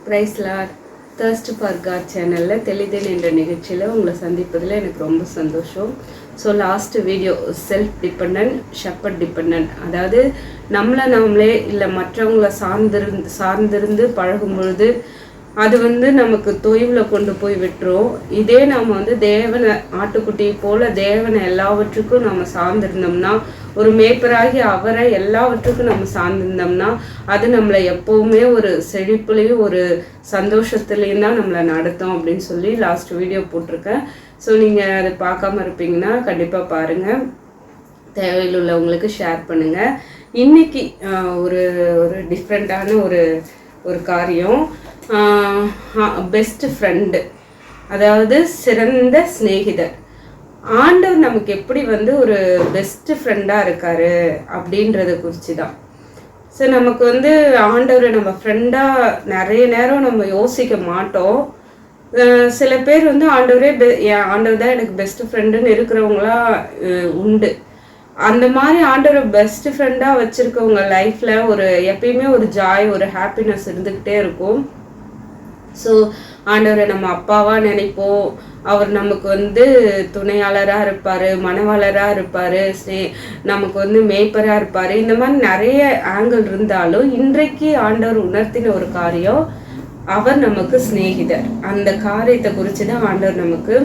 Price Lord. Thirst for God சேனலில் தெளிதல் என்ற நிகழ்ச்சியில் உங்களை சந்திப்பதில் எனக்கு ரொம்ப சந்தோஷம். So last video self depend, shepherd depend, அதாவது நம்மளே இல்லை மற்றவங்கள சார்ந்திருந்து பழகும் பொழுது அது நமக்கு தொய்வில் கொண்டு போய் விட்டுரும். இதே நாம் தேவனை ஆட்டுக்குட்டியை போல தேவனை எல்லாவற்றுக்கும் நம்ம சார்ந்திருந்தோம்னா, ஒரு மேய்ப்பராகி அவரை எல்லாவற்றுக்கும் நம்ம சார்ந்திருந்தோம்னா அது நம்மளை எப்போவுமே ஒரு செழிப்புலையும் ஒரு சந்தோஷத்துலேயும் தான் நம்மளை நடத்தும் அப்படின்னு சொல்லி லாஸ்ட் வீடியோ போட்டிருக்கேன். ஸோ நீங்கள் அதை பார்க்காம இருப்பீங்கன்னா கண்டிப்பாக பாருங்கள், தேவையில் உள்ளவங்களுக்கு ஷேர் பண்ணுங்கள். இன்றைக்கி ஒரு ஒரு டிஃப்ரெண்ட்டான ஒரு காரியம், பெஸ்ட் ஃப்ரெண்டு, அதாவது சிறந்த சிநேகிதர். ஆண்டவர் நமக்கு எப்படி ஒரு பெஸ்ட் ஃப்ரெண்டாக இருக்காரு அப்படின்றத குறித்து தான். ஸோ நமக்கு ஆண்டவரை நம்ம ஃப்ரெண்டாக நிறைய நேரம் நம்ம யோசிக்க மாட்டோம். சில பேர் ஆண்டவர் தான் எனக்கு பெஸ்ட் ஃப்ரெண்டுன்னு இருக்கிறவங்களா உண்டு. அந்த மாதிரி ஆண்டவரை பெஸ்ட் ஃப்ரெண்டாக வச்சுருக்கவங்க லைஃப்பில் எப்பயுமே ஒரு ஜாய், ஒரு ஹாப்பினஸ் இருந்துக்கிட்டே இருக்கும். ஸோ ஆண்டவரை நம்ம அப்பாவாக நினைப்போம். அவர் நமக்கு துணையாளராக இருப்பார், மனவாளராக இருப்பார், நமக்கு மேய்ப்பராக இருப்பார். இந்த மாதிரி நிறைய ஆங்கிள் இருந்தாலும் இன்றைக்கு ஆண்டவர் உணர்த்தின ஒரு காரியம், அவர் நமக்கு சிநேகிதர். அந்த காரியத்தை குறித்து தான் ஆண்டவர் நமக்கு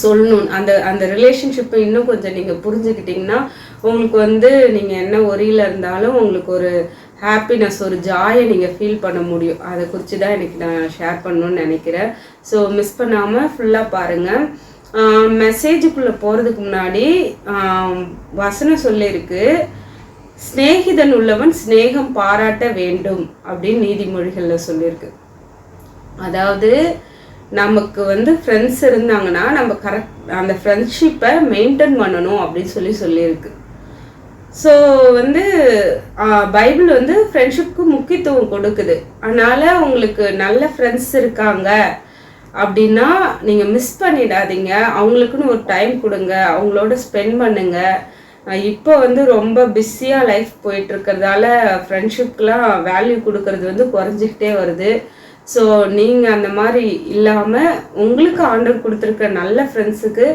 சொல்லணும். அந்த ரிலேஷன்ஷிப்பை இன்னும் கொஞ்சம் நீங்கள் புரிஞ்சுக்கிட்டிங்கன்னா உங்களுக்கு நீங்கள் என்ன ஒரியில் இருந்தாலும் உங்களுக்கு ஒரு ஹாப்பினஸ், ஒரு ஜாயை நீங்கள் ஃபீல் பண்ண முடியும். அதை குறித்து தான் எனக்கு நான் ஷேர் பண்ணணுன்னு நினைக்கிறேன். ஸோ மிஸ் பண்ணாமல் ஃபுல்லாக பாருங்கள். மெசேஜுக்குள்ளே போகிறதுக்கு முன்னாடி வசனம் சொல்லியிருக்கு, சிநேகிதன் உள்ளவன் சிநேகம் பாராட்ட வேண்டும் அப்படின்னு நீதிமொழிகளில் சொல்லியிருக்கு. அதாவது நமக்கு ஃப்ரெண்ட்ஸ் இருந்தாங்கன்னா நம்ம கரெக்ட் அந்த ஃப்ரெண்ட்ஷிப்பை மெயின்டைன் பண்ணணும் அப்படின்னு சொல்லியிருக்கு. ஸோ பைபிள் ஃப்ரெண்ட்ஷிப்க்கு முக்கியத்துவம் கொடுக்குது. அதனால் உங்களுக்கு நல்ல ஃப்ரெண்ட்ஸ் இருக்காங்க அப்படின்னா நீங்கள் மிஸ் பண்ணிடாதீங்க. அவங்களுக்குன்னு ஒரு டைம் கொடுங்க, அவங்களோட ஸ்பெண்ட் பண்ணுங்க. இப்போ ரொம்ப பிஸியாக லைஃப் போயிட்டுருக்கிறதால ஃப்ரெண்ட்ஷிப்க்கெலாம் வேல்யூ கொடுக்கறது குறைஞ்சிக்கிட்டே வருது. ஸோ நீங்கள் அந்த மாதிரி இல்லாமல் உங்களுக்கு ஆண்டவர் கொடுத்துருக்க நல்ல ஃப்ரெண்ட்ஸுக்கு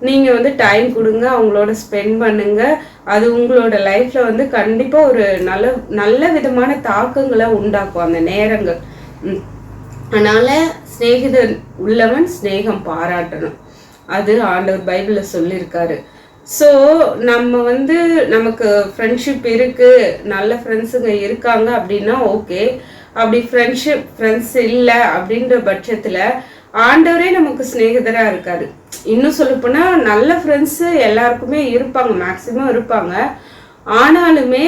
நீங்கள் டைம் கொடுங்க, அவங்களோட ஸ்பெண்ட் பண்ணுங்க. அது உங்களோட லைஃப்பில் கண்டிப்பாக ஒரு நல்ல விதமான தாக்கங்களை உண்டாக்கும் அந்த நேரங்கள். அதனால் சிநேகிதன் உள்ளவன் சிநேகம் பாராட்டணும், அது ஆண்டவர் பைபிளில் சொல்லியிருக்காரு. ஸோ நம்ம நமக்கு ஃப்ரெண்ட்ஷிப் இருக்குது, நல்ல ஃப்ரெண்ட்ஸுங்க இருக்காங்க அப்படின்னா ஓகே. அப்படி ஃப்ரெண்ட்ஸ் இல்லை அப்படின்ற பட்சத்தில் ஆண்டவரே நமக்கு சிநேகிதராக இருக்காரு. இன்னும் சொல்லப்போனால் நல்ல ஃப்ரெண்ட்ஸு எல்லாருக்குமே இருப்பாங்க, மேக்சிமம் இருப்பாங்க. ஆனாலுமே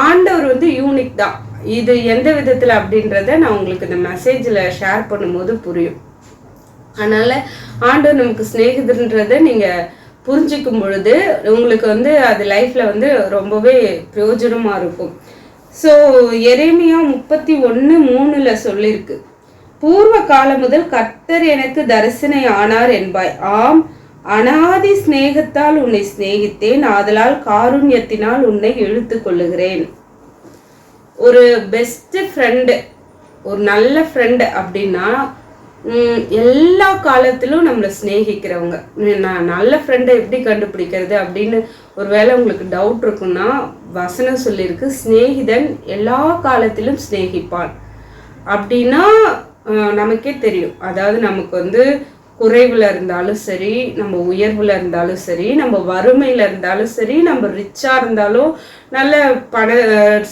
ஆண்டவர் யூனிக் தான். இது எந்த விதத்தில் அப்படின்றத நான் உங்களுக்கு இந்த மெசேஜில் ஷேர் பண்ணும்போது புரியும். அதனால் ஆண்டவர் நமக்கு சிநேகிதன்றதை நீங்கள் புரிஞ்சிக்கும் பொழுது உங்களுக்கு அது லைஃப்பில் ரொம்பவே பிரயோஜனமாக இருக்கும். ஸோ எரேமியா 31:3 சொல்லியிருக்கு, பூர்வ காலம் முதல் கர்த்தர் எனக்கு தரிசனை ஆனார் என்பாய். ஆம், அனாதி சிநேகத்தால் உன்னை சிநேகித்தேன், ஆதலால் காருண்யத்தினால் உன்னை இழுத்து கொள்ளுகிறேன். ஒரு பெஸ்ட் ஃப்ரெண்டு, ஒரு நல்ல ஃப்ரெண்டு அப்படின்னா எல்லா காலத்திலும் நம்மளை சிநேகிக்கிறவங்க. நான் நல்ல ஃப்ரெண்டை எப்படி கண்டுபிடிக்கிறது அப்படின்னு ஒருவேளை உங்களுக்கு டவுட் இருக்குன்னா வசனம் சொல்லியிருக்கு, சிநேகிதன் எல்லா காலத்திலும் சிநேகிப்பான் அப்படின்னா நமக்கே தெரியும். அதாவது நமக்கு குறைவில் இருந்தாலும் சரி, நம்ம உயர்வில் இருந்தாலும் சரி, நம்ம வறுமையில் இருந்தாலும் சரி, நம்ம ரிச்சாக இருந்தாலும் நல்ல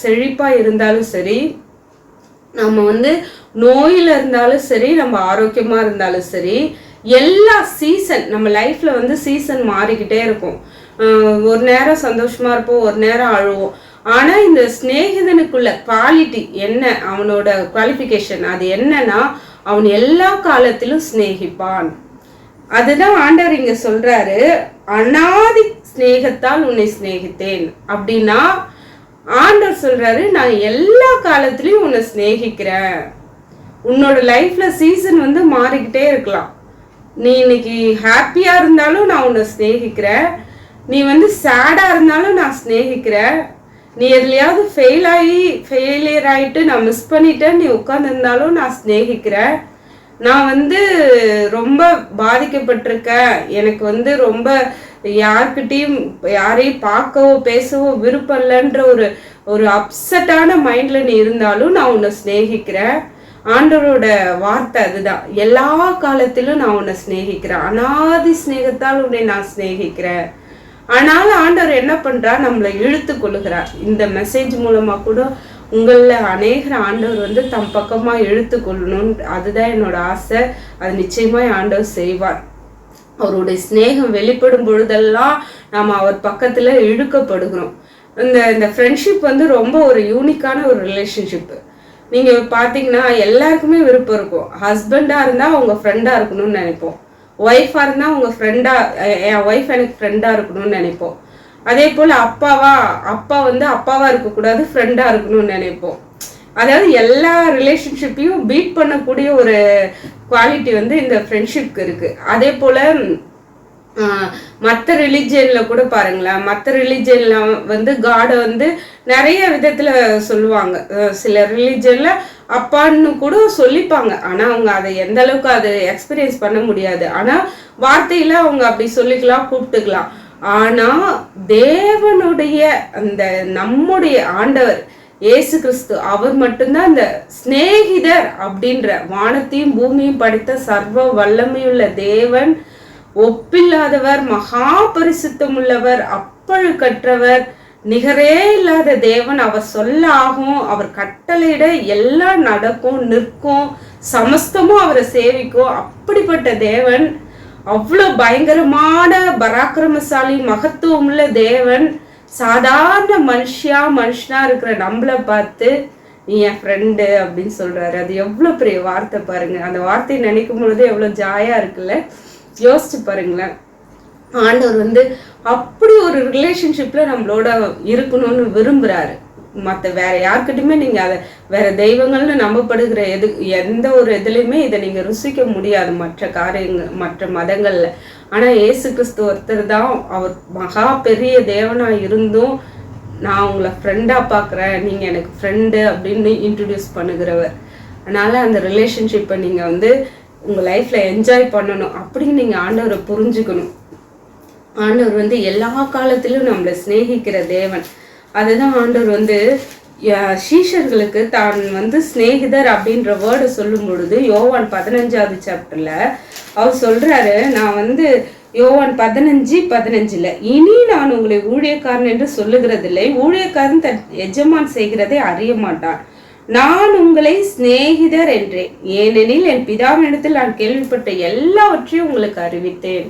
செழிப்பாக இருந்தாலும் சரி, நம்ம நோயில் இருந்தாலும் சரி, நம்ம ஆரோக்கியமாக இருந்தாலும் சரி, எல்லா சீசன் நம்ம லைஃப்பில் சீசன் மாறிக்கிட்டே இருக்கும். ஒரு நேரம் சந்தோஷமாக இருப்போம், ஒரு நேரம் அழுவோம். ஆனால் இந்த சிநேகிதனுக்குள்ள குவாலிட்டி என்ன, அவனோட குவாலிஃபிகேஷன் அது என்னன்னா, அவன் எல்லா காலத்திலும் சிநேகிப்பான். அதுதான் ஆண்டவர் இங்கே சொல்கிறாரு, அனாதி சிநேகத்தால் உன்னை சிநேகித்தேன் அப்படின்னா ஆண்டவர் சொல்கிறாரு, நான் எல்லா காலத்துலேயும் உன்னை சிநேகிக்கிறேன். உன்னோட லைஃப்பில் சீசன் மாறிக்கிட்டே இருக்கலாம். நீ இன்னைக்கு ஹாப்பியாக இருந்தாலும் நான் உன்னை சிநேகிக்கிறேன், நீ சேடாக இருந்தாலும் நான் சிநேகிக்கிறேன், நீ எதுலையாவது ஃபெயிலியர் ஆகிட்டு நான் மிஸ் பண்ணிட்டேன் நீ உட்காந்துருந்தாலும் நான் சிநேகிக்கிறேன். நான் வந்து ரொம்ப பாதிக்கப்பட்டிருக்கேன், எனக்கு வந்து ரொம்ப யார்கிட்டையும் யாரையும் பார்க்கவோ பேசவோ விருப்பம் இல்லைன்ற ஒரு அப்செட்டான மைண்ட்ல நீ இருந்தாலும் நான் உன்னை சிநேகிக்கிறேன். ஆண்டவரோட வார்த்தை அதுதான், எல்லா காலத்திலும் நான் உன்னை சிநேகிக்கிறேன், அனாதி சிநேகத்தால் உன்னை நான் சிநேகிக்கிறேன். ஆனாலும் ஆண்டவர் என்ன பண்றா, நம்மளை இழுத்து கொள்ளுகிறார். இந்த மெசேஜ் மூலமா கூட உங்கள அநேகர் ஆண்டவர் வந்து தம் பக்கமா இழுத்து கொள்ளணும். அதுதான் என்னோட ஆசை. அது நிச்சயமா ஆண்டவர் செய்வார். அவருடைய சிநேகம் வெளிப்படும் பொழுதெல்லாம் நாம் அவர் பக்கத்துல இழுக்கப்படுகிறோம். இந்த ஃப்ரெண்ட்ஷிப் வந்து ரொம்ப ஒரு யூனிக்கான ஒரு ரிலேஷன்ஷிப்பு. நீங்க பாத்தீங்கன்னா எல்லாருக்குமே விருப்பம் இருக்கும். ஹஸ்பண்டா இருந்தா அவங்க ஃப்ரெண்டா இருக்கணும்னு நினைப்போம், ஒய்ஃபா இருந்தா அவங்க ஃப்ரெண்டா, என் ஒய்ஃப் எனக்கு ஃப்ரெண்டா இருக்கணும்னு நினைப்போம். அதே போல அப்பா வந்து அப்பாவா இருக்கக்கூடாது, ஃப்ரெண்டா இருக்கணும்னு நினைப்போம். அதாவது எல்லா ரிலேஷன்ஷிப்பையும் பீட் பண்ணக்கூடிய ஒரு குவாலிட்டி வந்து இந்த ஃப்ரெண்ட்ஷிப்க்கு இருக்கு. அதே போல மற்ற ரிலிஜியன்ல கூட பாருங்களேன், மற்ற ரிலிஜியன்ல வந்து காடை வந்து நிறைய விதத்துல சொல்லுவாங்க. சில ரிலிஜியன்ல அப்பான்னு கூட சொல்லிப்பாங்க, ஆனா அவங்க அதை எந்த அளவுக்கு அதை எக்ஸ்பீரியன்ஸ் பண்ண முடியாது. ஆனா வார்த்தையில அவங்க அப்படி சொல்லிக்கலாம், கூப்பிட்டுக்கலாம். ஆனா தேவனுடைய அந்த நம்முடைய ஆண்டவர் இயேசு கிறிஸ்து அவர் மட்டும்தான் இந்த சிநேகிதர் அப்படின்ற, வானத்தையும் பூமியும் படைத்த சர்வ வல்லமையுள்ள தேவன், ஒப்பில்லாதவர், மகா பரிசுத்தம் உள்ளவர், அப்பழுக்கற்றவர், நிகரே இல்லாத தேவன். அவர் சொல்ல ஆகும், அவர் கட்டளையிட எல்லாம் நடக்கும், நிற்கும், சமஸ்தமும் அவரை சேவிக்கும். அப்படிப்பட்ட தேவன், அவ்வளோ பயங்கரமான பராக்கிரமசாலி மகத்துவம் உள்ள தேவன் சாதாரண மனுஷனா இருக்கிற நம்மளை பார்த்து நீ என் ஃப்ரெண்டு அப்படின்னு சொல்றாரு. அது எவ்வளோ பெரிய வார்த்தை பாருங்க. அந்த வார்த்தையை நினைக்கும் பொழுது எவ்வளோ ஜாயா இருக்குல்ல, யோசிச்சு பாருங்களேன். ஆண்டவர் வந்து அப்படி ஒரு ரிலேஷன்ஷிப்ல நம்மளோட இருக்கணும்னு விரும்புறாரு. மற்ற வேற யாருக்கிட்டையுமே நீங்க அதை வேற தெய்வங்கள்னு நம்பப்படுகிற எந்த ஒரு இதுலையுமே இதை நீங்க ருசிக்க முடியாது மற்ற காரியங்கள் மற்ற மதங்கள்ல. ஆனா இயேசு கிறிஸ்து ஒருத்தர் தான், அவர் மகா பெரிய தேவனா இருந்தும் நான் உங்களை ஃப்ரெண்டா பாக்குறேன், நீங்க எனக்கு ஃப்ரெண்டு அப்படின்னு இன்ட்ரடியூஸ் பண்ணுகிறவர். அதனால அந்த ரிலேஷன்ஷிப்பை நீங்க வந்து உங்க லைஃப்ல என்ஜாய் பண்ணணும் அப்படின்னு நீங்க ஆண்டவரை புரிஞ்சுக்கணும். ஆண்டவர் வந்து எல்லா காலத்திலும் நம்மளை சிநேகிக்கிற தேவன். அதுதான் ஆண்டவர் வந்து சீஷர்களுக்கு தான் வந்து சிநேகிதர் அப்படின்ற வேர்டை சொல்லும் பொழுது யோவான் 15வது சாப்டர்ல அவர் சொல்றாரு, நான் வந்து யோவான் 15:15 இனி நான் உங்களை ஊழியக்காரன் என்று சொல்லுகிறதில்லை, ஊழியக்காரன் தன் எஜமான் செய்கிறதை அறிய மாட்டான், நான் உங்களை சிநேகிதர் என்றேன், ஏனெனில் என் பிதாவினிடத்தில் நான் கேள்விப்பட்ட எல்லாவற்றையும் உங்களுக்கு அறிவித்தேன்.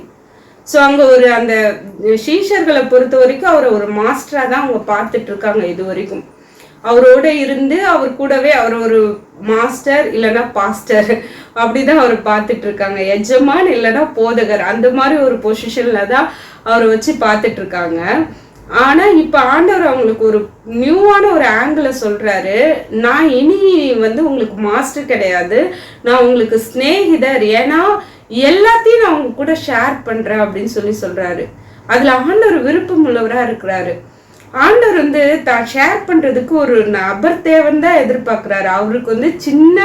ஸோ அங்கே ஒரு அந்த சீஷர்களை பொறுத்த வரைக்கும் அவரை ஒரு மாஸ்டராக தான் அவங்க பார்த்துட்டு இருக்காங்க. இது வரைக்கும் அவரோட இருந்து அவர் கூடவே அவர் ஒரு மாஸ்டர் இல்லைன்னா பாஸ்டர் அப்படிதான் அவர் பார்த்துட்டு இருக்காங்க. எஜமான் இல்லைன்னா போதகர், அந்த மாதிரி ஒரு பொசிஷன்ல தான் அவரை வச்சு பார்த்துட்டு இருக்காங்க. ஆனா இப்ப ஆண்டவர் அவங்களுக்கு ஒரு நியூவான ஒரு ஆங்கிள சொல்றாரு, நான் இனி வந்து உங்களுக்கு மாஸ்டர் கிடையாது, நான் உங்களுக்கு சிநேகிதர், ஏன்னா எல்லாத்தையும் நான் அவங்க கூட ஷேர் பண்றேன் அப்படின்னு சொல்றாரு. அதுல ஆண்டவர் விருப்பம் உள்ளவரா இருக்கிறாரு. ஆண்டவர் வந்து தான் ஷேர் பண்றதுக்கு ஒரு நபர் தேவன் தான் எதிர்பார்க்கிறாரு. அவருக்கு வந்து சின்ன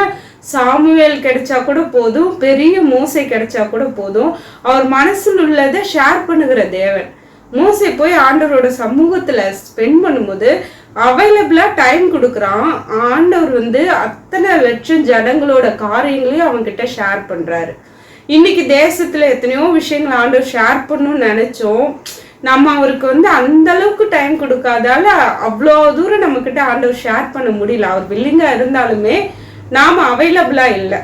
சாமுவேல் கிடைச்சா கூட போதும், பெரிய மோசே கிடைச்சா கூட போதும், அவர் மனசில் உள்ளதை ஷேர் பண்ணுகிற தேவன். மோசே போய் ஆண்டவரோட சமூகத்துல ஸ்பெண்ட் பண்ணும்போது அவைலபிளா டைம் கொடுக்குறான். ஆண்டவர் வந்து அத்தனை லட்சம் ஜனங்களோட காரியங்களையும் அவங்க கிட்ட ஷேர் பண்றாரு. இன்னைக்கு தேசத்துல எத்தனையோ விஷயங்கள் ஆண்டவர் ஷேர் பண்ணணும்னு நினைச்சோம், நம்ம அவருக்கு வந்து அந்த அளவுக்கு டைம் கொடுக்காதால அவ்வளோ தூரம் நம்ம கிட்ட ஆண்டவர் ஷேர் பண்ண முடியல. அவர் வில்லிங்கா இருந்தாலுமே நாம அவைலபிளா இல்லை.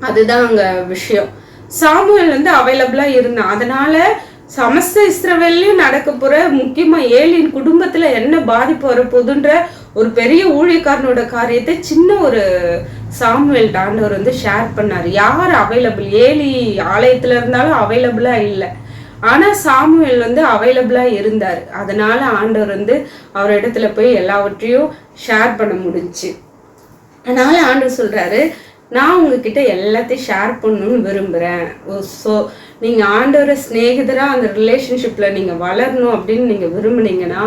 அதுதான் அங்க விஷயம். சாமுவேல் வந்து அவைலபிளா இருந்தான். அதனால சமஸ்த இஸ்ரவேல்லையும் நடக்க போற, முக்கியமா ஏலியின் குடும்பத்துல என்ன பாதிப்பு வரப்போகுதுன்ற ஒரு பெரிய ஊழியக்காரனோட காரியத்தை சின்ன ஒரு சாமுவேல் ஆண்டவர் வந்து ஷேர் பண்ணாரு. யார் அவைலபிள்? ஏலி ஆலயத்துல இருந்தாலும் அவைலபிளா இல்லை, ஆனா சாமுவேல் வந்து அவைலபிளா இருந்தார். அதனால ஆண்டவர் வந்து அவர் இடத்துல போய் எல்லாவற்றையும் ஷேர் பண்ண முடிஞ்சு. அதனால ஆண்டவர் சொல்றாரு, நான் உங்ககிட்ட எல்லாத்தையும் ஷேர் பண்ணணும்னு விரும்புறேன். ஸோ நீங்க ஆண்டவரை சிநேகிதரா அந்த ரிலேஷன்ஷிப்ல நீங்க வளரணும் அப்படின்னு நீங்க விரும்புனீங்கன்னா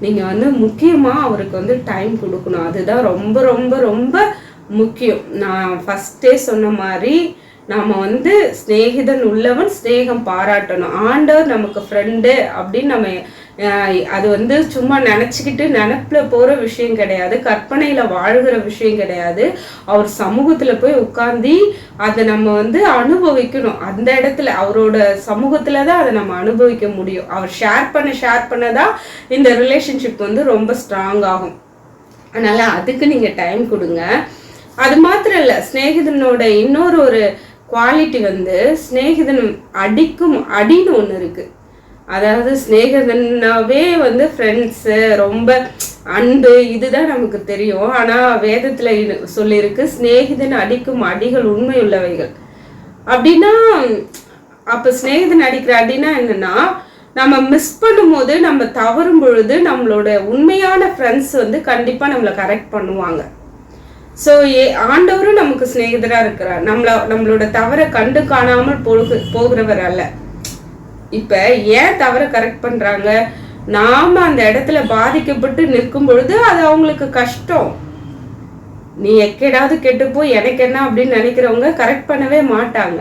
நீங்கள் வந்து முக்கியமாக அவருக்கு வந்து டைம் கொடுக்கணும். அதுதான் ரொம்ப ரொம்ப ரொம்ப முக்கியம். நான் ஃபஸ்ட்டே சொன்ன மாதிரி நாம் வந்து ஸ்நேகிதன் உள்ளவன் ஸ்நேகம் பாராட்டணும். ஆண்டவர் நமக்கு ஃப்ரெண்டு அப்படின்னு நம்ம அது வந்து சும்மா நினச்சிக்கிட்டு நினப்பில் போகிற விஷயம் கிடையாது, கற்பனையில் வாழ்கிற விஷயம் கிடையாது. அவர் சமூகத்தில் போய் உட்காந்து அதை நம்ம வந்து அனுபவிக்கணும். அந்த இடத்துல அவரோட சமூகத்தில் தான் அதை நம்ம அனுபவிக்க முடியும். அவர் ஷேர் பண்ண தான் இந்த ரிலேஷன்ஷிப் வந்து ரொம்ப ஸ்ட்ராங் ஆகும். அதனால் அதுக்கு நீங்கள் டைம் கொடுங்க. அது மாத்திரம் இல்லை, ஸ்நேகிதனோட இன்னொரு ஒரு குவாலிட்டி வந்து ஸ்நேகிதன் அடிக்கும் அடின்னு ஒன்று இருக்குது. அதாவது ஸ்நேகிதனாவே வந்து ஃப்ரெண்ட்ஸு ரொம்ப அன்பு இதுதான் நமக்கு தெரியும். ஆனால் வேதத்தில் சொல்லியிருக்கு ஸ்நேகிதன் அடிக்கும் அடிகள் உண்மை உள்ளவைகள் அப்படின்னா. அப்போ ஸ்நேகிதன் அடிக்கிற அடினா என்னன்னா, நம்ம மிஸ் பண்ணும்போது நம்ம தவறும் பொழுது நம்மளோட உண்மையான ஃப்ரெண்ட்ஸ் வந்து கண்டிப்பாக நம்மளை கரெக்ட் பண்ணுவாங்க. ஸோ ஆண்டவரும் நமக்கு ஸ்நேகிதராக இருக்கிறார். நம்மளோட தவறை கண்டு காணாமல் போகிறவர் அல்ல. இப்போ ஏன் தவறை கரெக்ட் பண்ணுறாங்க? நாம் அந்த இடத்துல பாதிக்கப்பட்டு நிற்கும் பொழுது அது அவங்களுக்கு கஷ்டம். நீ எக்கேடாவது கெட்டுப்போ எனக்கு என்ன அப்படின்னு நினைக்கிறவங்க கரெக்ட் பண்ணவே மாட்டாங்க.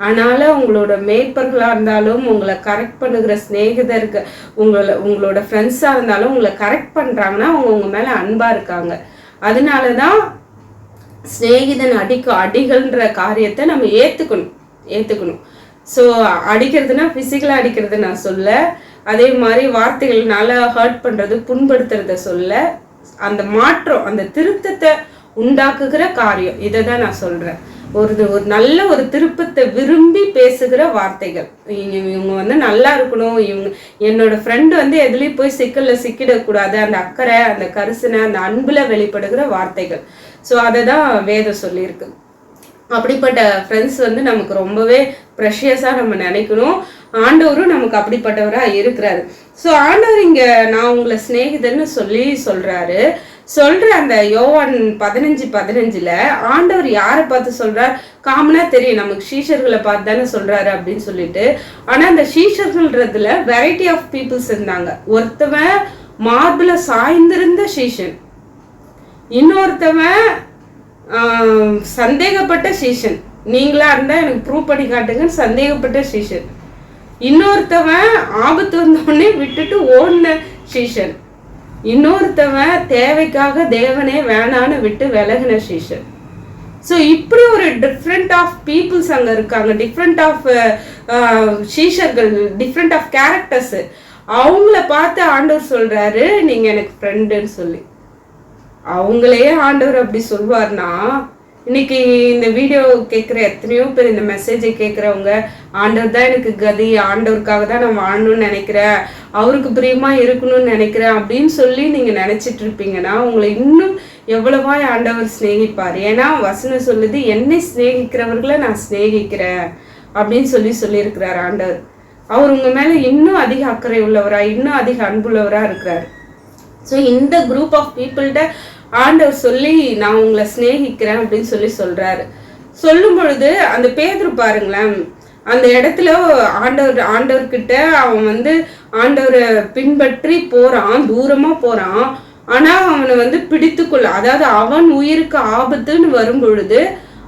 அதனால உங்களோட மேய்ப்பர்களாக இருந்தாலும் உங்களை கரெக்ட் பண்ணுகிற ஸ்நேகிதருக்கு உங்களோட ஃப்ரெண்ட்ஸாக இருந்தாலும் உங்களை கரெக்ட் பண்ணுறாங்கன்னா அவங்க உங்கள் மேலே அன்பாக இருக்காங்க. அதனால தான் ஸ்நேகிதன் அடிகள்ன்ற காரியத்தை நம்ம ஏற்றுக்கணும். ஸோ அடிக்கிறதுனா ஃபிசிக்கலாக அடிக்கிறது நான் சொல்ல, அதே மாதிரி வார்த்தைகள்னால ஹர்ட் பண்ணுறது புண்படுத்துறத சொல்ல, அந்த மாற்றம் அந்த திருத்தத்தை உண்டாக்குகிற காரியம் இதை தான் நான் சொல்கிறேன். ஒரு நல்ல ஒரு திருப்பத்தை விரும்பி பேசுகிற வார்த்தைகள். இவங்க வந்து நல்லா இருக்கணும், இவங்க என்னோட ஃப்ரெண்டு வந்து எதுலேயும் போய் சிக்கிடக்கூடாது, அந்த அக்கறை அந்த கரிசனை அந்த அன்பில் வெளிப்படுகிற வார்த்தைகள். ஸோ அதை தான் வேதம் சொல்லியிருக்கு. அப்படிப்பட்ட ஃப்ரெண்ட்ஸ் வந்து நமக்கு ரொம்பவே ப்ரெஷியஸாக நம்ம நினைக்கணும். ஆண்டவரும் நமக்கு அப்படிப்பட்டவராக இருக்கிறாரு. ஸோ ஆண்டவர் இங்கே நான் உங்களை ஸ்நேகிதன்னு சொல்கிறாரு. சொல்கிற அந்த யோவான் 15:15 ஆண்டவர் யாரை பார்த்து சொல்கிறார்? காமனாக தெரியும் நமக்கு, சீஷர்களை பார்த்து தானே சொல்கிறாரு அப்படின்னு சொல்லிட்டு. ஆனால் அந்த சீஷர்கள்ன்றதுல வெரைட்டி ஆஃப் பீப்புள்ஸ் இருந்தாங்க. ஒருத்தவன் மார்பில் சாய்ந்திருந்த சீஷன், இன்னொருத்தவன் சந்தேகப்பட்ட சீஷன், நீங்களா இருந்தால் எனக்கு ப்ரூவ் பண்ணி காட்டுங்கன்னு சந்தேகப்பட்ட சீஷன், இன்னொருத்தவன் ஆபத்து வந்தோடனே விட்டுட்டு ஓடின சீஷன், இன்னொருத்தவன் தேவைக்காக தேவனே வேணான்னு விட்டு விலகின சீஷன். ஸோ இப்படி ஒரு டிஃப்ரெண்ட் ஆஃப் பீப்புள்ஸ் அங்கே இருக்காங்க, டிஃப்ரெண்ட் ஆஃப் சீஷர்கள், டிஃப்ரெண்ட் ஆஃப் கேரக்டர்ஸு. அவங்கள பார்த்து ஆண்டவர் சொல்கிறாரு நீங்கள் எனக்கு ஃப்ரெண்டுன்னு சொல்லி. அவங்களையே ஆண்டவர் அப்படி சொல்வார்னா, இன்னைக்கு இந்த வீடியோ கேட்குற எத்தனையோ பேர், இந்த மெசேஜை கேட்குறவங்க, ஆண்டவர் தான் எனக்கு கதி, ஆண்டவருக்காக தான் நான் வாழணும்னு நினைக்கிறேன், அவருக்கு பிரியமா இருக்கணும்னு நினைக்கிறேன் அப்படின்னு சொல்லி நீங்கள் நினச்சிட்டு இருப்பீங்கன்னா உங்களை இன்னும் எவ்வளவா ஆண்டவர் சிநேகிப்பார். ஏன்னா வசனம் சொல்லுது, என்னை சிநேகிக்கிறவர்களை நான் சிநேகிக்கிறேன் அப்படின்னு சொல்லியிருக்கிறார் ஆண்டவர். அவர் உங்கள் மேலே இன்னும் அதிக அக்கறை உள்ளவரா, இன்னும் அதிக அன்புள்ளவரா இருக்கிறார். ஸோ இந்த குரூப் ஆஃப் பீப்புள்கிட்ட ஆண்டவர் சொல்லி நான் உங்களை சிநேகிக்கிறேன் அப்படின்னு சொல்கிறாரு. சொல்லும் பொழுது அந்த பேதுரு பாருங்களேன், அந்த இடத்துல ஆண்டவர்கிட்ட அவன் வந்து ஆண்டவரை பின்பற்றி போகிறான், தூரமாக போகிறான். ஆனால் அவனை வந்து பிடித்துக்கொள்ள, அதாவது அவன் உயிருக்கு ஆபத்துன்னு வரும் பொழுது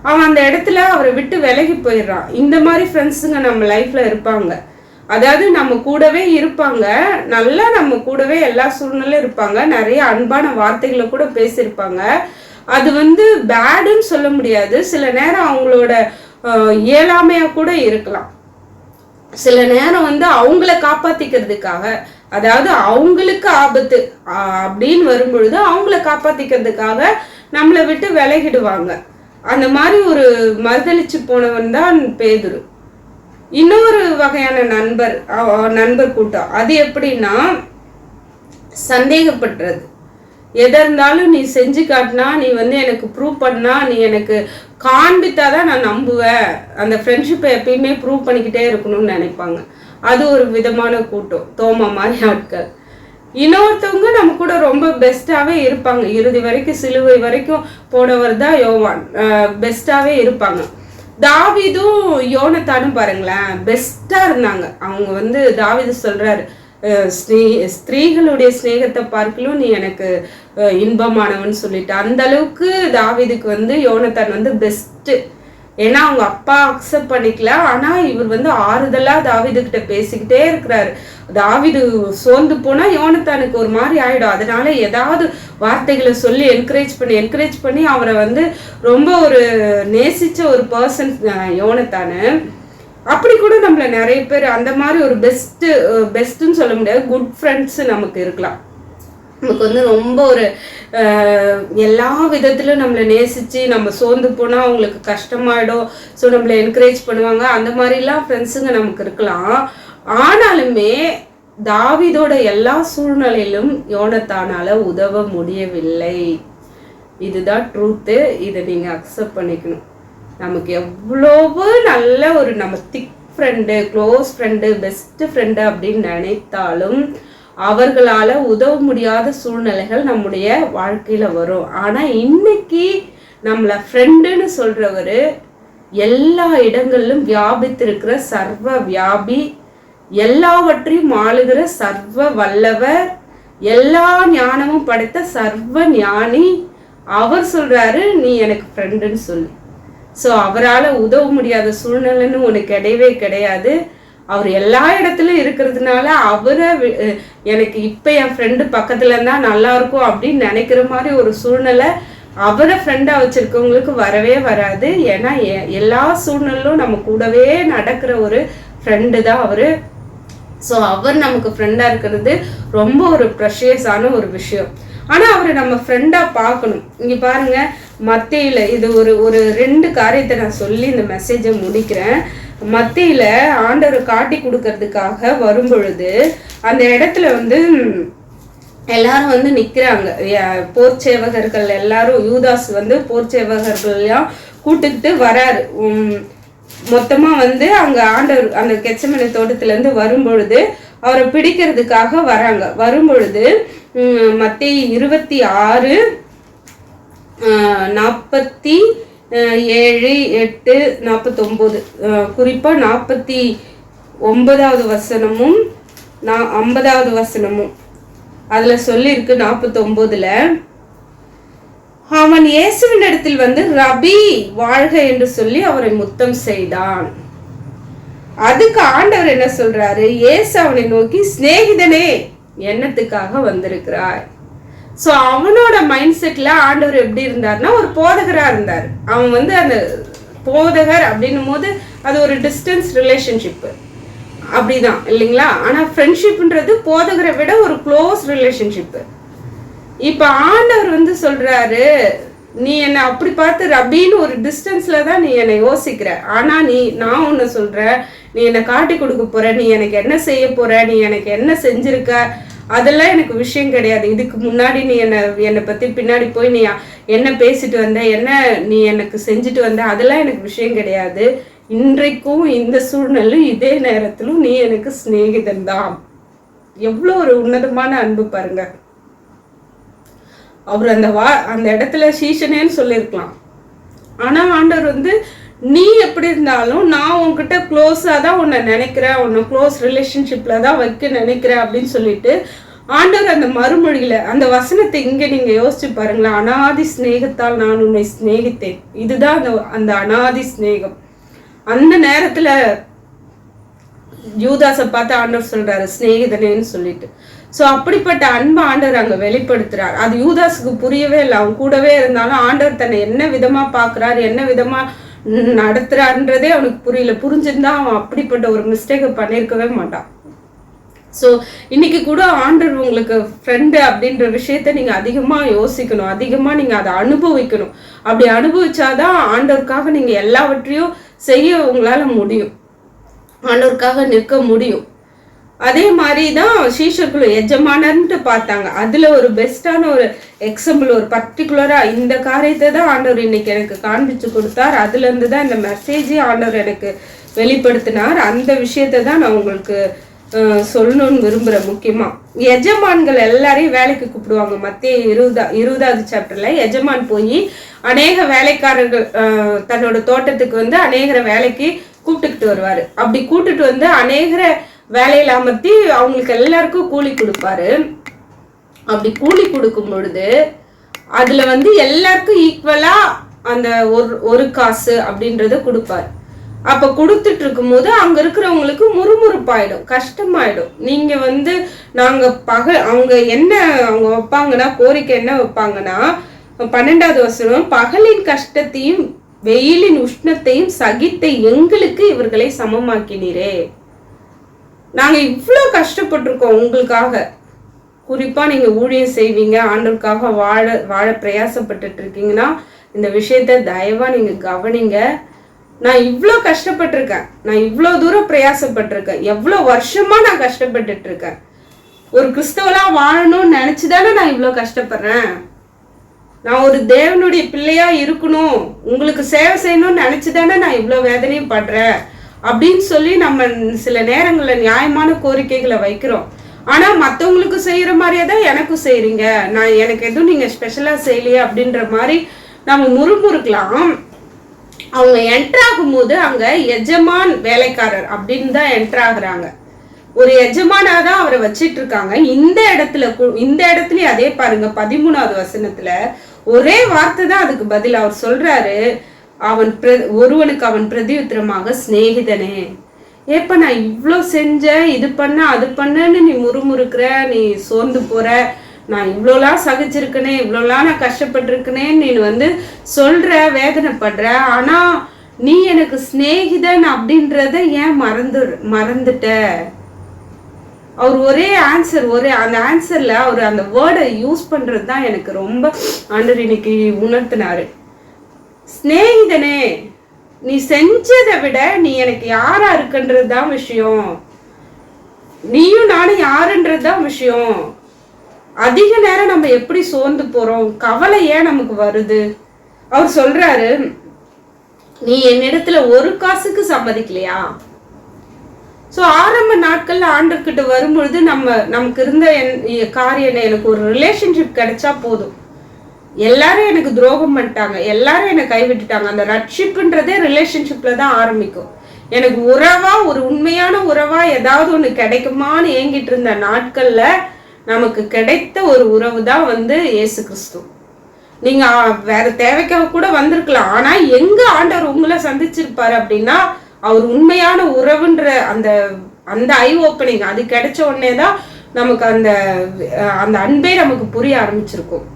அவன் அந்த இடத்துல அவரை விட்டு விலகி போயிடுறான். இந்த மாதிரி ஃப்ரெண்ட்ஸுங்க நம்ம லைஃப்பில் இருப்பாங்க. அதாவது நம்ம கூடவே இருப்பாங்க, நல்லா நம்ம கூடவே எல்லா சூழ்நிலையும் இருப்பாங்க, நிறைய அன்பான வார்த்தைகளை கூட பேசியிருப்பாங்க. அது வந்து பேடுன்னு சொல்ல முடியாது. சில நேரம் அவங்களோட இயலாமையாக கூட இருக்கலாம். சில நேரம் வந்து அவங்கள காப்பாற்றிக்கிறதுக்காக, அதாவது அவங்களுக்கு ஆபத்து அப்படின்னு வரும்பொழுது அவங்கள காப்பாற்றிக்கிறதுக்காக நம்மளை விட்டு விலகிடுவாங்க. அந்த மாதிரி ஒரு மறுதளிச்சு போனவன் தான் பேதுரு. இன்னொரு வகையான நண்பர் கூட்டம், அது எப்படின்னா சந்தேகப்படுறது. எதா இருந்தாலும் நீ செஞ்சு காட்டினா, நீ வந்து எனக்கு ப்ரூவ் பண்ணா, நீ எனக்கு காண்பித்தாதான் நான் நம்புவேன். அந்த ஃப்ரெண்ட்ஷிப்பை எப்பயுமே ப்ரூவ் பண்ணிக்கிட்டே இருக்கணும்னு நினைப்பாங்க. அது ஒரு விதமான கூட்டம், தோமா மாதிரி ஆட்கள். இன்னொருத்தவங்க நம்ம கூட ரொம்ப பெஸ்ட்டாகவே இருப்பாங்க, இறுதி வரைக்கும் சிலுவை வரைக்கும் போனவர் தான் யோவான், பெஸ்ட்டாகவே இருப்பாங்க. தாவீதும் யோனத்தானும் பாருங்களேன், பெஸ்ட்டாக இருந்தாங்க. அவங்க வந்து தாவீது சொல்கிறாரு, ஸ்திரீகளுடைய ஸ்நேகத்தை பார்க்கலும் நீ எனக்கு இன்பமானவன் சொல்லிட்டு அந்த அளவுக்கு தாவீதுக்கு வந்து யோனத்தான் வந்து பெஸ்ட். ஏன்னா அவங்க அப்பா அக்செப்ட் பண்ணிக்கல, ஆனா இவர் வந்து ஆறுதலா தாவீது கிட்ட பேசிக்கிட்டே இருக்கிறாரு. தாவீது சோர்ந்து போனா யோனத்தானுக்கு ஒரு மாதிரி ஆயிடும். அதனால ஏதாவது வார்த்தைகளை சொல்லி என்கரேஜ் பண்ணி அவரை வந்து ரொம்ப ஒரு நேசிச்ச ஒரு பர்சன் யோனத்தானு. அப்படி கூட நம்மள நிறைய பேர் அந்த மாதிரி ஒரு பெஸ்ட்ன்னு சொல்ல முடியாது, குட் ஃப்ரெண்ட்ஸ் நமக்கு இருக்கலாம். நமக்கு வந்து ரொம்ப ஒரு எல்லா விதத்திலும் நம்மளை நேசித்து நம்ம சோர்ந்து போனால் அவங்களுக்கு கஷ்டமாயிடும், ஸோ நம்மளை என்கரேஜ் பண்ணுவாங்க. அந்த மாதிரிலாம் ஃப்ரெண்ட்ஸுங்க நமக்கு இருக்கலாம். ஆனாலுமே தாவீதோட எல்லா சூழ்நிலையிலும் யோனத்தானால உதவ முடியவில்லை. இதுதான் ட்ரூத்து. இதை நீங்கள் அக்செப்ட் பண்ணிக்கணும். நமக்கு எவ்வளவு நல்ல ஒரு நம்ம thick friend, close friend, best friend அப்படின்னு நினைத்தாலும் அவர்களால உதவ முடியாத சூழ்நிலைகள் நம்முடைய வாழ்க்கையில வரும். ஆனா இன்னைக்கு நம்மள ஃப்ரெண்டுன்னு சொல்றவரு எல்லா இடங்களிலும் வியாபித்திருக்கிற சர்வ வியாபி, எல்லாவற்றையும் ஆளுகிற சர்வ வல்லவர், எல்லா ஞானமும் படைத்த சர்வ ஞானி. அவர் சொல்றாரு நீ எனக்கு ஃப்ரெண்டுன்னு சொல்லி. ஸோ அவரால் உதவ முடியாத சூழ்நிலைன்னு உனக்கு கிடையவே கிடையாது. அவர் எல்லா இடத்துலையும் இருக்கிறதுனால அவரை எனக்கு இப்போ என் ஃப்ரெண்டு பக்கத்துல இருந்தா நல்லா இருக்கும் அப்படின்னு நினைக்கிற மாதிரி ஒரு சூழ்நிலை அவரை ஃப்ரெண்டா வச்சிருக்கவங்களுக்கு வரவே வராது. ஏன்னா எல்லா சூழ்நிலையும் நம்ம கூடவே நடக்கிற ஒரு ஃப்ரெண்டு தான் அவரு. ஸோ அவர் நமக்கு ஃப்ரெண்டா இருக்கிறது ரொம்ப ஒரு ப்ரெஷியஸான ஒரு விஷயம். ஆனா அவரை நம்ம ஃப்ரெண்டா பார்க்கணும். இங்க பாருங்க, மத்தேயில இது ஒரு 2 காரியத்தை நான் சொல்லி இந்த மெசேஜை முடிக்கிறேன். மத்தியில ஆண்டவரை காட்டி கொடுக்கறதுக்காக வரும் பொழுது அந்த இடத்துல வந்து எல்லாரும் வந்து நிக்கிறாங்க. போர் சேவகர்கள் எல்லாரும், யூதாஸ் வந்து போர் சேவகர்கள்லாம் கூட்டுக்கிட்டு வராரு. மொத்தமா வந்து அங்க ஆண்டவர் அந்த கெத்செமனே தோட்டத்துல இருந்து வரும் பொழுது அவரை பிடிக்கிறதுக்காக வராங்க. வரும் பொழுது மத்தேயு 26 47 8 49 குறிப்பா 49வது வசனமும் 50வது வசனமும் அதுல சொல்லியிருக்கு. 49ல அவன் இயேசுவின் இடத்தில் வந்து ரபி வாழ்க என்று சொல்லி அவரை முத்தம் செய்தான். அதுக்கு ஆண்டவர் என்ன சொல்றாரு? இயேசு அவனை நோக்கி சிநேகிதனே என்னத்துக்காக வந்திருக்கிறாய். ஸோ அவனோட மைண்ட் செட்ல ஆண்டவர் எப்படி இருந்தார்னா ஒரு போதகரா இருந்தார். அவன் வந்து அந்த போதகர் அப்படின்னும் போது அது ஒரு டிஸ்டன்ஸ் ரிலேஷன்ஷிப் அப்படிதான் இல்லைங்களா. ஆனா ஃப்ரெண்ட்ஷிப்ன்றது போதகரை விட ஒரு க்ளோஸ் ரிலேஷன்ஷிப். இப்ப ஆண்டவர் வந்து சொல்றாரு, நீ என்னை அப்படி பார்த்து ரபின்னு ஒரு டிஸ்டன்ஸ்ல தான் நீ என்னை யோசிக்கிற. ஆனா நான் உன்னை சொல்றேன், நீ என்னை காட்டி கொடுக்க போற, நீ எனக்கு என்ன செய்ய போற, நீ எனக்கு என்ன செஞ்சிருக்க, அதெல்லாம் எனக்கு விஷயம் கிடையாது. இதுக்கு முன்னாடி நீ என்னை பத்தி பின்னாடி போய் நீ என்ன பேசிட்டு வந்த, என்ன நீ எனக்கு செஞ்சுட்டு வந்த, அதெல்லாம் எனக்கு விஷயம் கிடையாது. இன்றைக்கும் இந்த சூழ்நிலை இதே நேரத்திலும் நீ எனக்கு சிநேகிதன் தான். எவ்வளோ ஒரு உன்னதமான அன்பு பாருங்க. அவர் அந்த இடத்துல சீஷனேன்னு சொல்லியிருக்கலாம். ஆனா ஆண்டவர் வந்து நீ எப்படி இருந்தாலும் நான் உன்கிட்ட க்ளோஸா தான் உன்னை நினைக்கிறேன், உன்னை க்ளோஸ் ரிலேஷன்ஷிப்ல தான் வைக்க நினைக்கிறேன் அப்படின்னு சொல்லிட்டு ஆண்டவர் அந்த மறுமொழியில அந்த வசனத்தை இங்க நீங்க யோசிச்சு பாருங்களேன். அனாதி சிநேகத்தால் நான் உன்னை சிநேகித்தேன். இதுதான் அந்த அனாதி சிநேகம். அந்த நேரத்துல யூதாஸை பார்த்து ஆண்டவர் சொல்றாரு சிநேகிதனேன்னு சொல்லிட்டு. ஸோ அப்படிப்பட்ட அன்பை ஆண்டவர் அங்க வெளிப்படுத்துறார். அது யூதாஸுக்கு புரியவே இல்லை. அவன் கூடவே இருந்தாலும் ஆண்டவர் தன்னை என்ன விதமா பாக்குறாரு, என்ன விதமா நடத்துறாருன்றதே அவனுக்கு புரியல. புரிஞ்சிருந்தா அவன் அப்படிப்பட்ட ஒரு மிஸ்டேக்கை பண்ணியிருக்கவே மாட்டான். ஸோ இன்னைக்கு கூட ஆண்டவர் உங்களுக்கு ஃப்ரெண்டு அப்படின்ற விஷயத்த நீங்க அதிகமா யோசிக்கணும், அதிகமா நீங்க அதை அனுபவிக்கணும். அப்படி அனுபவிச்சாதான் ஆண்டவருக்காக நீங்க எல்லாவற்றையும் செய்ய உங்களால முடியும், ஆண்டவருக்காக நிற்க முடியும். அதே மாதிரி தான் சீஷர்களும் எஜமானர்ன்ட்டு பார்த்தாங்க. அதுல ஒரு பெஸ்டான ஒரு எக்ஸாம்பிள், ஒரு பர்டிகுலரா இந்த காரியத்தை தான் ஆண்டவர் இன்னைக்கு எனக்கு காண்பிச்சு கொடுத்தார். அதுல இருந்து தான் இந்த மெசேஜே ஆண்டவர் எனக்கு வெளிப்படுத்தினார். அந்த விஷயத்தை தான் நான் உங்களுக்கு சொல்லணும்னு விரும்புறேன். முக்கியமா எஜமான்கள் எல்லாரையும் வேலைக்கு கூப்பிடுவாங்க. மத்திய 20வது சாப்டர்ல எஜமான் போய் அநேக வேலைக்காரர்கள் தன்னோட தோட்டத்துக்கு வந்து அநேகரை வேலைக்கு கூப்பிட்டுக்கிட்டு வருவாரு. அப்படி கூப்பிட்டுட்டு வந்து அநேகரை வேலையில அமர்த்தி அவங்களுக்கு எல்லாருக்கும் கூலி கொடுப்பாரு. அப்படி கூலி கொடுக்கும் பொழுது அதுல வந்து எல்லாருக்கும் ஈக்குவலா அந்த ஒரு காசு அப்படின்றத கொடுப்பாரு. அப்ப கொடுத்துட்டு இருக்கும் போது அங்க இருக்கிறவங்களுக்கு முறுமுறுப்பாயிடும், கஷ்டமாயிடும். நீங்க வந்து நாங்க அவங்க என்ன அவங்க வைப்பாங்கன்னா, கோரிக்கை என்ன வைப்பாங்கன்னா, 12வது வசனம், பகலின் கஷ்டத்தையும் வெயிலின் உஷ்ணத்தையும் சகித்த எங்களுக்கு இவர்களை சமமாக்கினீரே. நாங்க இவ்வளவு கஷ்டப்பட்டிருக்கோம் உங்களுக்காக. குறிப்பா நீங்க ஊழியம் செய்வீங்க, ஆண்டவருக்காக வாழ பிரயாசப்பட்டுட்டு இருக்கீங்கன்னா இந்த விஷயத்த தயவா நீங்க கவனிங்க. நான் இவ்வளோ கஷ்டப்பட்டிருக்கேன், நான் இவ்வளோ தூரம் பிரயாசப்பட்டிருக்கேன், எவ்வளோ வருஷமா நான் கஷ்டப்பட்டுட்டு இருக்கேன். ஒரு கிறிஸ்தவலா வாழணும்னு நினைச்சுதானே நான் இவ்வளோ கஷ்டப்படுறேன். நான் ஒரு தேவனுடைய பிள்ளையா இருக்கணும், உங்களுக்கு சேவை செய்யணும்னு நினைச்சுதானே நான் இவ்வளோ வேதனையும் படுறேன் அப்படின்னு சொல்லி நம்ம சில நேரங்களில் நியாயமான கோரிக்கைகளை வைக்கிறோம். ஆனா மற்றவங்களுக்கு செய்யற மாதிரியே தான் எனக்கும் செய்யறீங்க, எனக்கு எதுவும் நீங்க ஸ்பெஷலா செய்யலையே அப்படின்ற மாதிரி நம்ம முறுமுறுக்கலாம். அவங்க என்டர் ஆகும் போது அங்க எஜமான் வேலைக்காரர் அப்படின்னு தான் என்டர் ஆகுறாங்க. ஒரு எஜமானாதான் அவரை வச்சிட்டு இருக்காங்க. இந்த இடத்துலயும் அதே பாருங்க, 13வது வசனத்துல ஒரே வார்த்தை தான் அதுக்கு பதில். அவர் சொல்றாரு, ஒருவனுக்கு அவன் பிரதியுத்தரமாக, சிநேகிதனே, ஏப்ப நான் இவ்வளோ செஞ்சேன், இது பண்ண அது பண்ணன்னு நீ முறுமுறுக்கிற, நீ சோர்ந்து போற, நான் இவ்வளோலாம் சகிச்சிருக்கனே, இவ்வளோலாம் நான் கஷ்டப்பட்டிருக்கனே நீ வந்து சொல்ற, வேதனைப்படுற. ஆனா நீ எனக்கு சிநேகிதன் அப்படின்றத ஏன் மறந்துட்ட? அவர் ஒரே ஆன்சர், அந்த ஆன்சர்ல அவர் அந்த வேர்டை யூஸ் பண்றது தான் எனக்கு ரொம்ப ஆண்டவர் இன்னைக்கு உணர்த்தினாரு. சிநேகிதனே, நீ செஞ்சதை விட நீ எனக்கு யாரா இருக்குன்றது தான் விஷயம். நீயும் நானும் யாருன்றது தான் விஷயம். அதிக நேரம் நம்ம எப்படி சோர்ந்து போறோம், கவலை ஏன் நமக்கு வருது? அவர் சொல்றாரு, நீ என்னிடத்துல ஒரு காசுக்கு சம்மதிக்கலையா? சோ ஆரம்ப நாட்கள்ல ஆண்டவர்கிட்ட வரும்பொழுது நமக்கு இருந்த காரியம், எனக்கு ஒரு ரிலேஷன்ஷிப் கிடைச்சா போதும். எல்லாரும் எனக்கு துரோகம் பண்ணிட்டாங்க, எல்லாரும் என்னை கைவிட்டுட்டாங்க. அந்த ரட்சிப்புன்றதே ரிலேஷன்ஷிப்ல தான் ஆரம்பிக்கும். எனக்கு உறவா, ஒரு உண்மையான உறவா ஏதாவது ஒண்ணு கிடைக்குமான்னு ஏங்கிட்டு இருந்த நாட்கள்ல நமக்கு கிடைத்த ஒரு உறவு தான் வந்து இயேசு கிறிஸ்து. நீங்க வேற தேவைக்காக கூட வந்திருக்கலாம், ஆனா எங்க ஆண்டவர் உங்களை சந்திச்சிருப்பாரு அப்படின்னா, அவர் உண்மையான உறவுன்ற அந்த ஐ ஓப்பனிங் அது கிடைச்ச உடனே தான் நமக்கு அந்த அன்பே நமக்கு புரிய ஆரம்பிச்சிருக்கும்.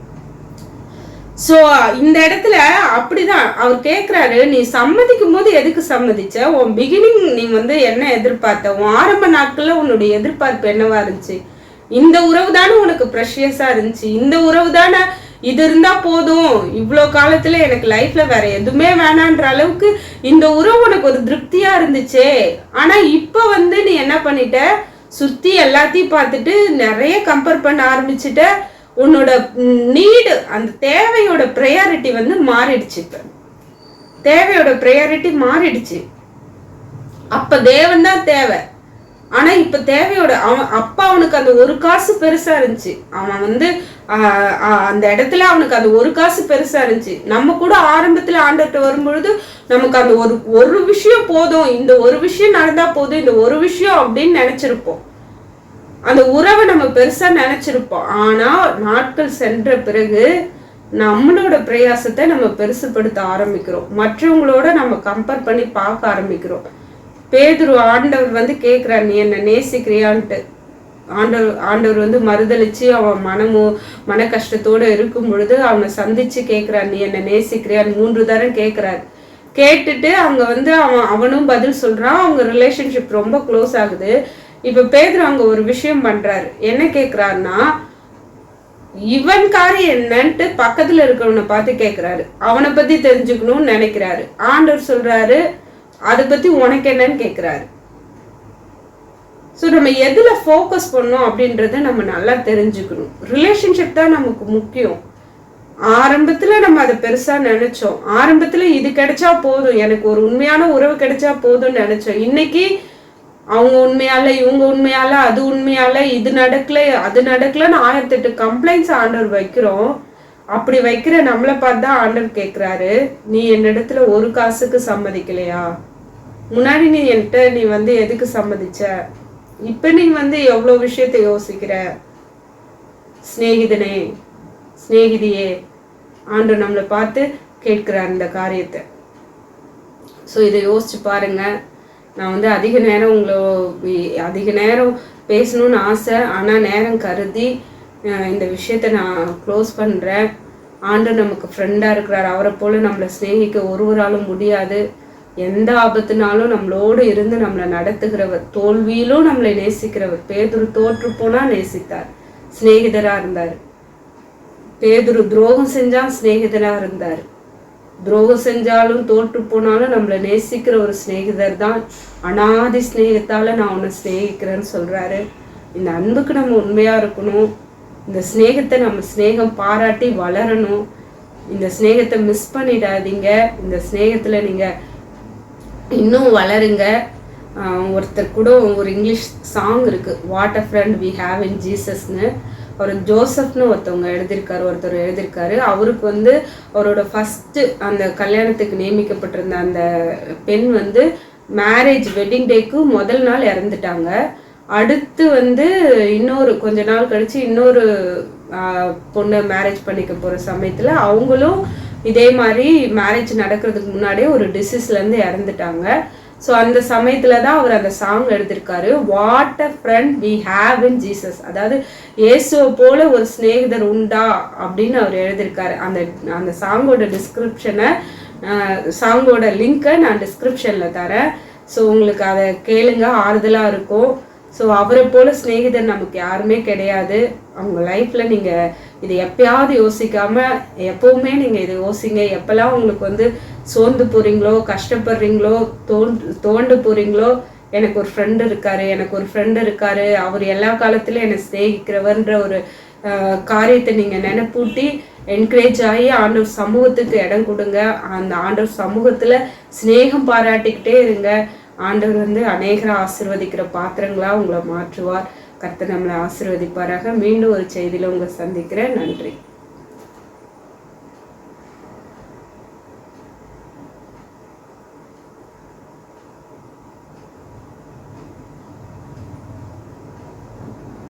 சோ இந்த இடத்துல அப்படிதான் அவர் கேக்குறாரு, நீ சம்மதிக்கும் போது எதுக்கு சம்மதிச்ச? உன் பிகினிங் நீ வந்து என்ன எதிர்பார்த்த? உன் ஆரம்ப நாட்கள்ல உன்னுடைய எதிர்பார்ப்பு என்னவா இருந்துச்சு? இந்த உறவு தானே உனக்கு ப்ரெஷியஸா இருந்துச்சு, இந்த உறவு தானே, இது இருந்தா போதும், இவ்வளோ காலத்துல எனக்கு லைஃப்ல வேற எதுவுமே வேணான்ற அளவுக்கு இந்த உறவு உனக்கு ஒரு திருப்தியா இருந்துச்சே. ஆனா இப்ப வந்து நீ என்ன பண்ணிட்ட, சுத்தி எல்லாத்தையும் பார்த்துட்டு நிறைய கம்பேர் பண்ண ஆரம்பிச்சுட்ட. உன்னோட நீடு, அந்த தேவையோட ப்ரையாரிட்டி வந்து மாறிடுச்சு. இப்ப தேவையோட ப்ரையாரிட்டி மாறிடுச்சு. அப்ப தேவன் தான் தேவை, ஆனா இப்ப தேவையோட அப்பா அவனுக்கு அந்த ஒரு காசு பெருசா இருந்துச்சு. அவன் வந்து அந்த இடத்துல அவனுக்கு அந்த ஒரு காசு பெருசா இருந்துச்சு. நம்ம கூட ஆரம்பத்துல ஆண்டவர்கிட்ட வரும்பொழுது நமக்கு அந்த ஒரு விஷயம் போதும், இந்த ஒரு விஷயம் நடந்தா போதும், இந்த ஒரு விஷயம் அப்படின்னு நினைச்சிருப்போம். அந்த உறவை நம்ம பெருசா நினைச்சிருப்போம். ஆனா நாட்கள் சென்ற பிறகு நம்மளோட பிரயாசத்தை நம்ம பெருசுப்படுத்த ஆரம்பிக்கிறோம், மற்றவங்களோட நம்ம கம்பேர் பண்ணி பார்க்க ஆரம்பிக்கிறோம். பேதுரு ஆண்டவர் வந்து கேட்கிறார், நீ என்ன நேசிக்கிறியான்ட்டு. ஆண்டவர் வந்து மறுதளிச்சு அவன் மன கஷ்டத்தோட இருக்கும் பொழுது அவனை சந்திச்சு கேட்கிறார், நீ என்ன நேசிக்கிறியான்னு 3 தரம் கேட்கிறார். கேட்டுட்டு அங்க வந்து அவனும் பதில் சொல்றான். அவங்க ரிலேஷன்ஷிப் ரொம்ப க்ளோஸ் ஆகுது. இப்ப பேதுரு அங்க ஒரு விஷயம் பண்றாரு. என்ன கேட்கிறாருன்னா, இவன் காரியம் என்னன்ட்டு பக்கத்துல இருக்கிறவனை பார்த்து கேட்கிறாரு. அவனை பத்தி தெரிஞ்சுக்கணும்னு நினைக்கிறாரு. ஆண்டவர் சொல்றாரு, அதை பத்தி உனக்கு என்னன்னு கேட்கிறாரு. ஸோ நம்ம எதுல ஃபோக்கஸ் பண்ணோம் அப்படின்றத நம்ம நல்லா தெரிஞ்சுக்கணும். ரிலேஷன்ஷிப் தான் நமக்கு முக்கியம். ஆரம்பத்துல நம்ம அதை பெருசா நினைச்சோம், ஆரம்பத்துல இது கிடைச்சா போதும், எனக்கு ஒரு உண்மையான உறவு கிடைச்சா போதும்னு நினைச்சோம். இன்னைக்கு அவங்க உண்மையால, இவங்க உண்மையால, அது உண்மையால, இது நடக்கல அது நடக்கலன்னு 1008 கம்ப்ளைண்ட்ஸ் ஆண்டவர் வைக்கிறோம். அப்படி வைக்கிற நம்மளை பார்த்து தான் ஆண்டவர் கேட்கிறாரு, நீ என்னிடத்துல ஒரு காசுக்கு சம்மதிக்கலையா? முன்னாடி நீ என்கிட்ட நீ வந்து எதுக்கு சம்மதிச்ச? இப்ப நீ எவ்வளவு விஷயத்தை யோசிக்கிற. சிநேகிதனே, சிநேகிதியே, ஆண்டு நம்மளை பார்த்து கேட்கிறார் இந்த காரியத்தை. ஸோ இதை யோசிச்சு பாருங்க. நான் அதிக நேரம் பேசணும்னு ஆசை, ஆனால் நேரம் கருதி இந்த விஷயத்த நான் க்ளோஸ் பண்ணுறேன். ஆண்டவர் நமக்கு ஃப்ரெண்டாக இருக்கிறார். அவரை போல நம்மளை சிநேகிக்க ஒருவராலும் முடியாது. எந்த ஆபத்துனாலும் நம்மளோடு இருந்து நம்மளை நடத்துகிறவர், தோல்வியிலும் நம்மளை நேசிக்கிறவர். பேதுரு தோற்று போனா நேசித்தார், சிநேகிதராக இருந்தார். பேதுரு துரோகம் செஞ்சா சிநேகிதராக இருந்தார். துரோகம் செஞ்சாலும் தோற்று போனாலும் நம்மளை நேசிக்கிற ஒரு சிநேகிதர் தான். அனாதி சிநேகத்தால நான் உன்னை சிநேகிக்கிறேன்னு சொல்றாரு. இந்த அன்புக்கு நம்ம உண்மையா இருக்கணும். இந்த சிநேகத்தை நம்ம சிநேகம் பாராட்டி வளரணும். இந்த சிநேகத்தை மிஸ் பண்ணிடாதீங்க. இந்த சிநேகத்துல நீங்க இன்னும் வளருங்க. ஒருத்தர் கூட ஒரு இங்கிலீஷ் சாங் இருக்கு, what a friend we have in ஜீசஸ்னு. ஒரு ஜோசப்னு ஒருத்தர் எழுதியிருக்காரு. அவருக்கு அவரோட ஃபர்ஸ்ட் அந்த கல்யாணத்துக்கு நியமிக்கப்பட்டிருந்த அந்த பெண் மேரேஜ் வெட்டிங் டேக்கு முதல் நாள் இறந்துட்டாங்க. அடுத்து இன்னொரு கொஞ்ச நாள் கழிச்சு இன்னொரு பொண்ணை மேரேஜ் பண்ணிக்க போற சமயத்துல அவங்களும் இதே மாதிரி மேரேஜ் நடக்கிறதுக்கு முன்னாடியே ஒரு டிசீஸ்லேருந்து இறந்துட்டாங்க. ஸோ அந்த சமயத்துல தான் அவர் அந்த சாங் எழுதியிருக்காரு, what a friend we have in Jesus. அதாவது இயேசுவை போல ஒரு சிநேகிதர் உண்டா அப்படின்னு அவர் எழுதியிருக்காரு. அந்த சாங்கோட டிஸ்கிரிப்ஷனை, சாங்கோட லிங்கை நான் டிஸ்கிரிப்ஷனில் தரேன். ஸோ உங்களுக்கு அதை கேளுங்க, ஆறுதலாக இருக்கும். ஸோ அவரை போல சிநேகிதர் நமக்கு யாருமே கிடையாது. அவங்க லைஃப்பில் நீங்கள் இதை எப்பயாவது யோசிக்காமல் எப்போவுமே நீங்கள் இதை யோசிங்க. எப்போல்லாம் உங்களுக்கு சோர்ந்து போகிறீங்களோ, கஷ்டப்படுறீங்களோ, தோண்டு போகிறீங்களோ, எனக்கு ஒரு ஃப்ரெண்டு இருக்காரு, அவர் எல்லா காலத்திலும் என்னை சிநேகிக்கிறவர்ன்ற ஒரு காரியத்தை நீங்கள் நினைப்பூட்டி என்கரேஜ் ஆகி ஆண்டவர் சமூகத்துக்கு இடம் கொடுங்க. அந்த ஆண்டவர் சமூகத்தில் சிநேகம் பாராட்டிக்கிட்டே இருங்க. ஆண்டவர் அநேகரை ஆசீர்வதிக்கிற பாத்திரங்களா உங்களை மாற்றுவார். கர்த்தர் நம்மளை ஆசீர்வதிப்பாராக. மீண்டும் ஒரு செய்தியில உங்களை சந்திக்கிறேன். நன்றி.